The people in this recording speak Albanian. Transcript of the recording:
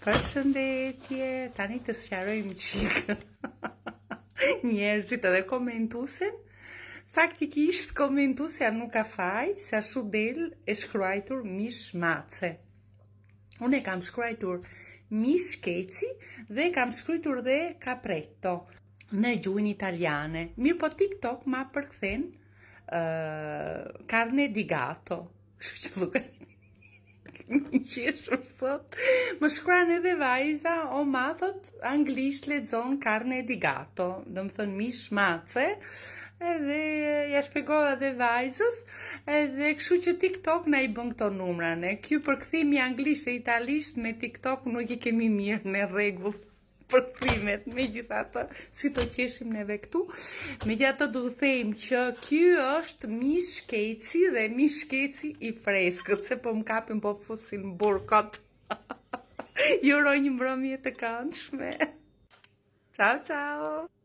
Përshëndetje, tani të sqarojmë çik njerëzit edhe komentuesen. Faktikisht komentuesja nuk ka faj, se ashtu del e shkruajtur mishmace. Unë e kam shkruajtur mishkeci dhe kam shkruajtur dhe capretto në gjuhën italiane. Mirë po TikTok ma përkthen carne di gatto. Kështu që duket një qeshur sot. Më shkruan edhe vajza, o ma thot, anglisht lexon carne di gatto, do më thënë mishmace, edhe ja shpjegova dhe vajzës, edhe kështu që TikTok na i bën këto numra, ne. Ky përkthimi anglisht e italisht me TikTok nuk i kemi mirë në rregull përkthimet, megjithatë, si të qeshim neve këtu. Megjithatë do të them që ky është mishkeci dhe mishkeci i freskët, se po më kapin po fusin burkot. Ju uroj një mbrëmje të këndshme. Ciao ciao.